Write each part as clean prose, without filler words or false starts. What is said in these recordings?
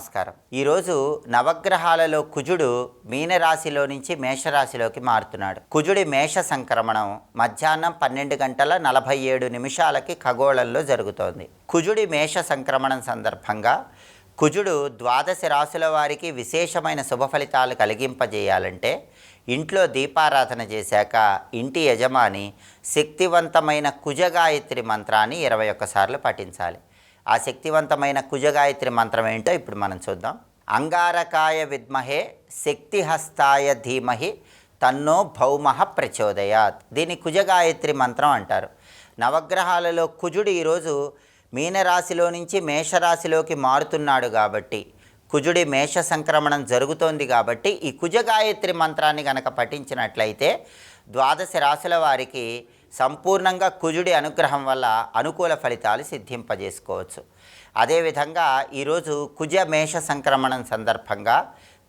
నమస్కారం. ఈరోజు నవగ్రహాలలో కుజుడు మీనరాశిలో నుంచి మేషరాశిలోకి మారుతున్నాడు. కుజుడి మేష సంక్రమణం మధ్యాహ్నం 12:47 ఖగోళంలో జరుగుతోంది. కుజుడి మేష సంక్రమణం సందర్భంగా కుజుడు ద్వాదశ రాశుల వారికి విశేషమైన శుభ ఫలితాలు కలిగింపజేయాలంటే ఇంట్లో దీపారాధన చేశాక ఇంటి యజమాని శక్తివంతమైన కుజగాయత్రి మంత్రాన్ని 21 సార్లు పఠించాలి. ఆ శక్తివంతమైన కుజగాయత్రి మంత్రం ఏంటో ఇప్పుడు మనం చూద్దాం. అంగారకాయ విద్మహే శక్తిహస్తాయ ధీమహి తన్నో భౌమః ప్రచోదయాత్. దీన్ని కుజగాయత్రి మంత్రం అంటారు. నవగ్రహాలలో కుజుడు ఈరోజు మీనరాశిలో నుంచి మేషరాశిలోకి మారుతున్నాడు కాబట్టి, కుజుడి మేష సంక్రమణం జరుగుతోంది కాబట్టి ఈ కుజగాయత్రి మంత్రాన్ని గనక పఠించినట్లయితే ద్వాదశ రాశుల వారికి సంపూర్ణంగా కుజుడి అనుగ్రహం వల్ల అనుకూల ఫలితాలు సిద్ధింపజేసుకోవచ్చు. అదేవిధంగా ఈరోజు కుజ మేష సంక్రమణం సందర్భంగా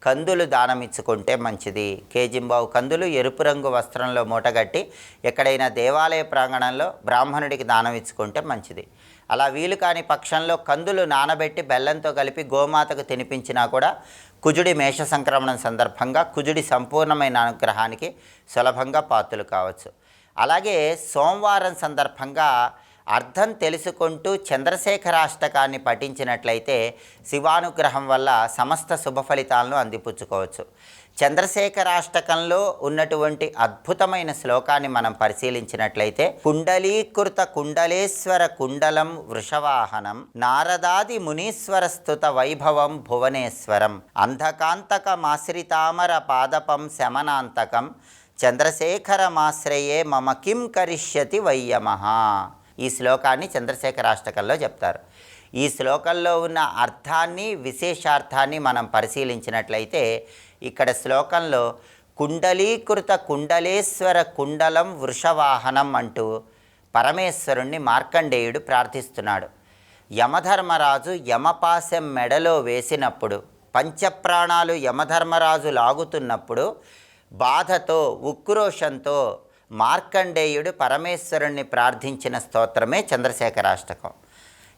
కందులు దానమిచ్చుకుంటే మంచిది. కేజింబావు కందులు ఎరుపు రంగు వస్త్రంలో మూటగట్టి ఎక్కడైనా దేవాలయ ప్రాంగణంలో బ్రాహ్మణుడికి దానం ఇచ్చుకుంటే మంచిది. అలా వీలు కాని పక్షంలో కందులు నానబెట్టి బెల్లంతో కలిపి గోమాతకు తినిపించినా కూడా కుజుడి మేష సంక్రమణం సందర్భంగా కుజుడి సంపూర్ణమైన అనుగ్రహానికి సులభంగా పాత్రలు కావచ్చు. అలాగే సోమవారం సందర్భంగా అర్థం తెలుసుకుంటూ చంద్రశేఖరాష్టకాన్ని పఠించినట్లయితే శివానుగ్రహం వల్ల సమస్త శుభ ఫలితాలను అందిపుచ్చుకోవచ్చు. చంద్రశేఖరాష్టకంలో ఉన్నటువంటి అద్భుతమైన శ్లోకాన్ని మనం పరిశీలించినట్లయితే కుండలీకృత కుండలేశ్వర కుండలం వృషవాహనం నారదాది మునీశ్వర స్తుత వైభవం భువనేశ్వరం అంధకాంతకమాశ్రితామర పాదపం శమనాంతకం చంద్రశేఖరమాశ్రయే మమ కిం కరిష్యతి వయ్యమః. ఈ శ్లోకాన్ని చంద్రశేఖరాష్టకంలో చెప్తారు. ఈ శ్లోకంలో ఉన్న అర్థాన్ని విశేషార్థాన్ని మనం పరిశీలించినట్లయితే ఇక్కడ శ్లోకంలో కుండలీకృత కుండలేశ్వర కుండలం వృషవాహనం అంటూ పరమేశ్వరుణ్ణి మార్కండేయుడు ప్రార్థిస్తున్నాడు. యమధర్మరాజు యమపాశం మెడలో వేసినప్పుడు, పంచప్రాణాలు యమధర్మరాజు లాగుతున్నప్పుడు బాధతో ఉక్రోషంతో మార్కండేయుడు పరమేశ్వరుణ్ణి ప్రార్థించిన స్తోత్రమే చంద్రశేఖరాష్టకం.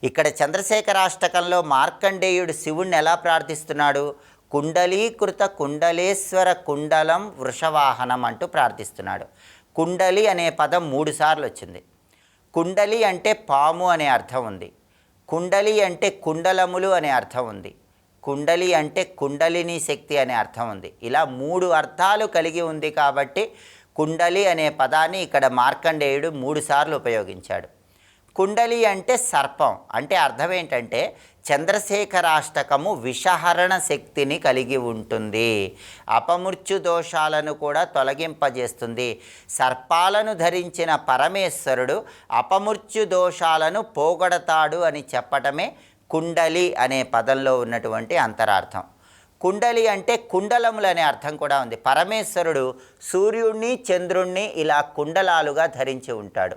ఇక్కడ చంద్రశేఖరాష్టకంలో మార్కండేయుడు శివుణ్ణి ఎలా ప్రార్థిస్తున్నాడు? కుండలీకృత కుండలేశ్వర కుండలం వృషవాహనం అంటూ ప్రార్థిస్తున్నాడు. కుండలి అనే పదం 3 సార్లు వచ్చింది. కుండలి అంటే పాము అనే అర్థం ఉంది. కుండలి అంటే కుండలములు అనే అర్థం ఉంది. కుండలి అంటే కుండలిని శక్తి అనే అర్థం ఉంది. ఇలా 3 అర్థాలు కలిగి ఉంది కాబట్టి కుండలి అనే పదాన్ని ఇక్కడ మార్కండేయుడు 3 సార్లు ఉపయోగించాడు. కుండలి అంటే సర్పం. అంటే అర్థం ఏంటంటే చంద్రశేఖరాష్టకము విషహరణ శక్తిని కలిగి ఉంటుంది, అపమృత్యు దోషాలను కూడా తొలగింపజేస్తుంది. సర్పాలను ధరించిన పరమేశ్వరుడు అపమృత్యు దోషాలను పోగొడతాడు అని చెప్పటమే కుండలి అనే పదంలో ఉన్నటువంటి అంతరార్థం. కుండలి అంటే కుండలములు అనే అర్థం కూడా ఉంది. పరమేశ్వరుడు సూర్యుణ్ణి చంద్రుణ్ణి ఇలా కుండలాలుగా ధరించి ఉంటాడు.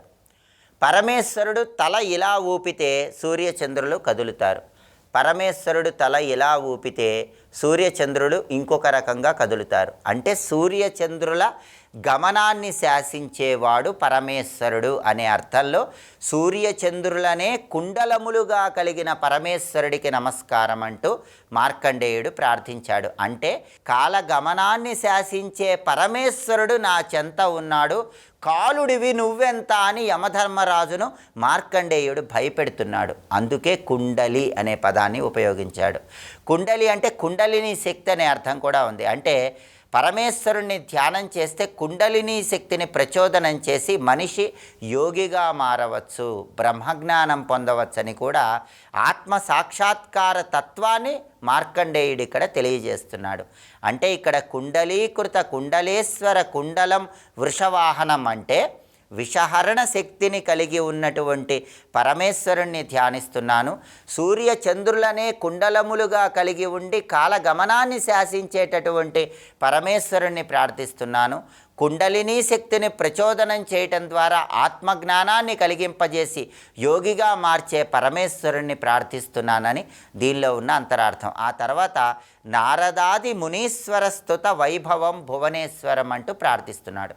పరమేశ్వరుడు తల ఇలా ఊపితే సూర్యచంద్రులు కదులుతారు. పరమేశ్వరుడు తల ఇలా ఊపితే సూర్యచంద్రుడు ఇంకొక రకంగా కదులుతారు. అంటే సూర్యచంద్రుల గమనాన్ని శాసించేవాడు పరమేశ్వరుడు అనే అర్థంలో సూర్యచంద్రులనే కుండలములుగా కలిగిన పరమేశ్వరుడికి నమస్కారం అంటూ మార్కండేయుడు ప్రార్థించాడు. అంటే కాలగమనాన్ని శాసించే పరమేశ్వరుడు నా చెంత ఉన్నాడు, కాలుడివి నువ్వెంత అని యమధర్మరాజును మార్కండేయుడు భయపెడుతున్నాడు. అందుకే కుండలి అనే పదాన్ని ఉపయోగించాడు. కుండలి అంటే కుండలిని శక్తి అనే అర్థం కూడా ఉంది. అంటే పరమేశ్వరుణ్ణి ధ్యానం చేస్తే కుండలిని శక్తిని ప్రచోదనం చేసి మనిషి యోగిగా మారవచ్చు, బ్రహ్మజ్ఞానం పొందవచ్చని కూడా ఆత్మ సాక్షాత్కార తత్వాన్ని మార్కండేయుడు ఇక్కడ తెలియజేస్తున్నాడు. అంటే ఇక్కడ కుండలీకృత కుండలేశ్వర కుండలం వృషవాహనం అంటే విషహరణ శక్తిని కలిగి ఉన్నటువంటి పరమేశ్వరుణ్ణి ధ్యానిస్తున్నాను. సూర్య చంద్రులనే కుండలములుగా కలిగి ఉండి కాలగమనాన్ని శాసించేటటువంటి పరమేశ్వరుణ్ణి ప్రార్థిస్తున్నాను. కుండలిని శక్తిని ప్రచోదనం చేయటం ద్వారా ఆత్మజ్ఞానాన్ని కలిగింపజేసి యోగిగా మార్చే పరమేశ్వరుణ్ణి ప్రార్థిస్తున్నానని దీనిలో ఉన్న అంతరార్థం. ఆ తర్వాత నారదాది మునీశ్వర స్తుత వైభవం భువనేశ్వరం అంటూ ప్రార్థిస్తున్నాడు.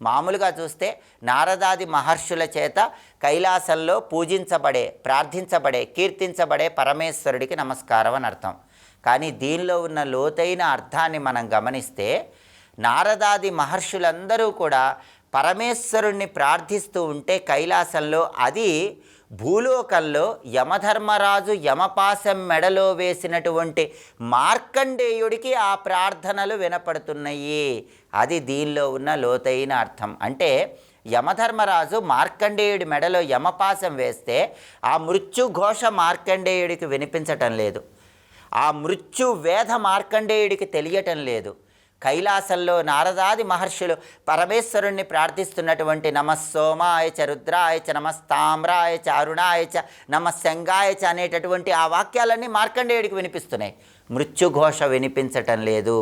మామూలుగా చూస్తే నారదాది మహర్షుల చేత కైలాసంలో పూజించబడే, ప్రార్థించబడే, కీర్తించబడే పరమేశ్వరుడికి నమస్కారం అని అర్థం. కానీ దీనిలో ఉన్న లోతైన అర్థాన్ని మనం గమనిస్తే నారదాది మహర్షులందరూ కూడా పరమేశ్వరుణ్ణి ప్రార్థిస్తూ ఉంటే కైలాసంలో అది భూలోకంలో యమధర్మరాజు యమపాశం మెడలో వేసినటువంటి మార్కండేయుడికి ఆ ప్రార్థనలు వినపడుతున్నాయి. అది దీనిలో ఉన్న లోతైన అర్థం. అంటే యమధర్మరాజు మార్కండేయుడి మెడలో యమపాశం వేస్తే ఆ మృత్యుఘోష మార్కండేయుడికి వినిపించటం లేదు, ఆ మృత్యు వేధ మార్కండేయుడికి తెలియటం లేదు. కైలాసంలో నారదాది మహర్షులు పరమేశ్వరుణ్ణి ప్రార్థిస్తున్నటువంటి నమస్సోమాయ చ రుద్రాయ చ నమస్తామ్రాయ చ అరుణాయ చ నమశంగాయ చ అనేటటువంటి ఆ వాక్యాలన్నీ మార్కండేయుడికి వినిపిస్తున్నాయి, మృత్యుఘోష వినిపించటం లేదు.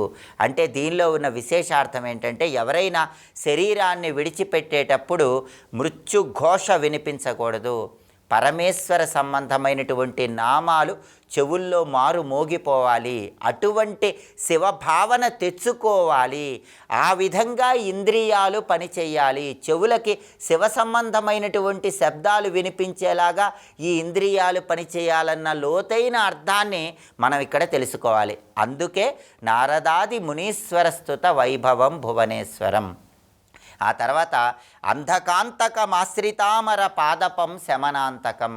అంటే దీనిలో ఉన్న విశేషార్థం ఏంటంటే ఎవరైనా శరీరాన్ని విడిచిపెట్టేటప్పుడు మృత్యుఘోష వినిపించకూడదు, పరమేశ్వర సంబంధమైనటువంటి నామాలు చెవుల్లో మారు మోగిపోవాలి, అటువంటి శివభావన తెచ్చుకోవాలి. ఆ విధంగా ఇంద్రియాలు పనిచేయాలి. చెవులకి శివ సంబంధమైనటువంటి శబ్దాలు వినిపించేలాగా ఈ ఇంద్రియాలు పనిచేయాలన్న లోతైన అర్థాన్ని మనం ఇక్కడ తెలుసుకోవాలి. అందుకే నారదాది మునీశ్వర స్తుత వైభవం భువనేశ్వరం. ఆ తర్వాత అంధకాంతకమాశ్రితామర పాదపం శమనాంతకం.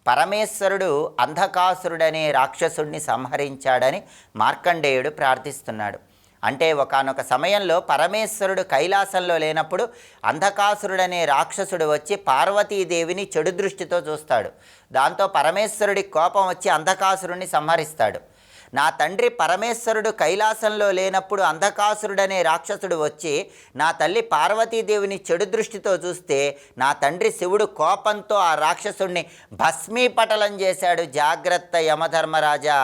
పరమేశ్వరుడు అంధకాసురుడనే రాక్షసుడిని సంహరించాడని మార్కండేయుడు ప్రార్థిస్తున్నాడు. అంటే ఒకానొక సమయంలో పరమేశ్వరుడు కైలాసంలో లేనప్పుడు అంధకాసురుడనే రాక్షసుడు వచ్చి పార్వతీదేవిని చెడు దృష్టితో చూస్తాడు. దాంతో పరమేశ్వరుడి కోపం వచ్చి అంధకాసురుడిని సంహరిస్తాడు. నా తండ్రి పరమేశ్వరుడు కైలాసంలో లేనప్పుడు అంధకాసురుడనే రాక్షసుడు వచ్చి నా తల్లి పార్వతీదేవిని చెడు దృష్టితో చూస్తే నా తండ్రి శివుడు కోపంతో ఆ రాక్షసుడిని భస్మీపటలం చేశాడు. జాగ్రత్త యమధర్మరాజా,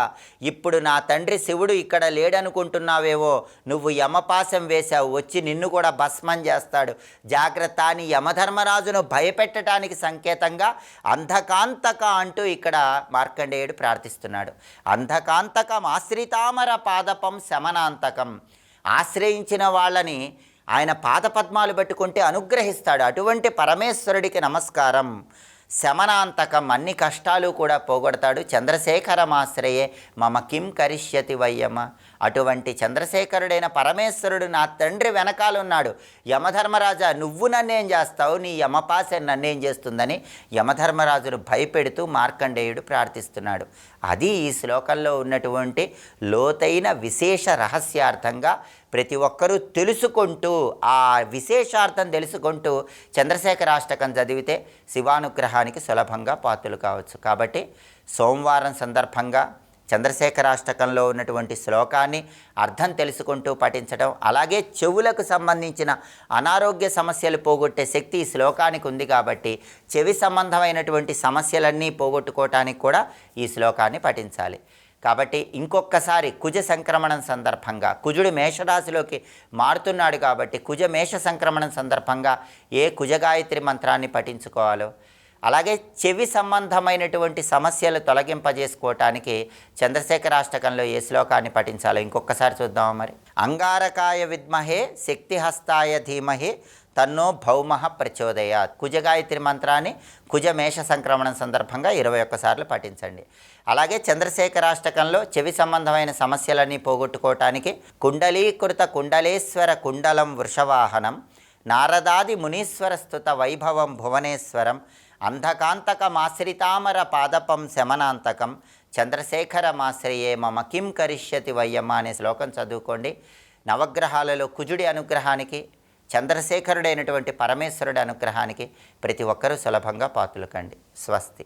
ఇప్పుడు నా తండ్రి శివుడు ఇక్కడ లేడనుకుంటున్నావేవో, నువ్వు యమపాశం వేశావు, వచ్చి నిన్ను కూడా భస్మం చేస్తాడు, జాగ్రత్త అని యమధర్మరాజును భయపెట్టడానికి సంకేతంగా అంధకాంతక అంటూ ఇక్కడ మార్కండేయుడు ప్రార్థిస్తున్నాడు. అంధకాంతక ఆశ్రితామర పాదపం శమనాంతకం. ఆశ్రయించిన వాళ్ళని ఆయన పాదపద్మాలు పెట్టుకుంటే అనుగ్రహిస్తాడు. అటువంటి పరమేశ్వరుడికి నమస్కారం. శమనాంతకం, అన్ని కష్టాలు కూడా పోగొడతాడు. చంద్రశేఖరమాశ్రయే మమ కిం కరిష్యతి వయ్యమ. అటువంటి చంద్రశేఖరుడైన పరమేశ్వరుడు నా తండ్రి వెనకాలన్నాడు. యమధర్మరాజా, నువ్వు నన్నేం చేస్తావు, నీ యమపాశ నన్నేం చేస్తుందని యమధర్మరాజును భయపెడుతూ మార్కండేయుడు ప్రార్థిస్తున్నాడు. అది ఈ శ్లోకంలో ఉన్నటువంటి లోతైన విశేష రహస్యార్థంగా ప్రతి ఒక్కరూ తెలుసుకుంటూ, ఆ విశేషార్థం తెలుసుకుంటూ చంద్రశేఖరాష్టకం చదివితే శివానుగ్రహానికి సులభంగా పాత్రలు కావచ్చు. కాబట్టి సోమవారం సందర్భంగా చంద్రశేఖరాష్టకంలో ఉన్నటువంటి శ్లోకాన్ని అర్థం తెలుసుకుంటూ పఠించడం, అలాగే చెవులకు సంబంధించిన అనారోగ్య సమస్యలు పోగొట్టే శక్తి ఈ శ్లోకానికి ఉంది కాబట్టి చెవి సంబంధమైనటువంటి సమస్యలన్నీ పోగొట్టుకోవటానికి కూడా ఈ శ్లోకాన్ని పఠించాలి. కాబట్టి ఇంకొకసారి కుజ సంక్రమణం సందర్భంగా కుజుడు మేషరాశిలోకి మారుతున్నాడు కాబట్టి కుజ మేష సంక్రమణం సందర్భంగా ఏ కుజగాయత్రి మంత్రాన్ని పఠించుకోవాలో, అలాగే చెవి సంబంధమైనటువంటి సమస్యలు తొలగింపజేసుకోవటానికి చంద్రశేఖరాష్టకంలో ఏ శ్లోకాన్ని పఠించాలో ఇంకొకసారి చూద్దామా మరి. అంగారకాయ విద్మహే శక్తిహస్తాయ ధీమహే తన్నో భౌమః ప్రచోదయాత్. కుజగాయత్రి మంత్రాన్ని కుజ మేష సంక్రమణం సందర్భంగా 21 సార్లు పఠించండి. అలాగే చంద్రశేఖరాష్టకంలో చెవి సంబంధమైన సమస్యలన్నీ పోగొట్టుకోవటానికి కుండలీకృత కుండలేశ్వర కుండలం వృషవాహనం నారదాది మునీశ్వర స్తుత వైభవం భువనేశ్వరం అంధకాంతకమాశ్రితామర పాదపం శమనాంతకం చంద్రశేఖరమాశ్రయే మమ కిం కరిష్యతి వయ్యమ్మ అనే శ్లోకం చదువుకోండి. నవగ్రహాలలో కుజుడి అనుగ్రహానికి, చంద్రశేఖరుడైనటువంటి పరమేశ్వరుడి అనుగ్రహానికి ప్రతి ఒక్కరూ సులభంగా పాత్రలు కండి. స్వస్తి.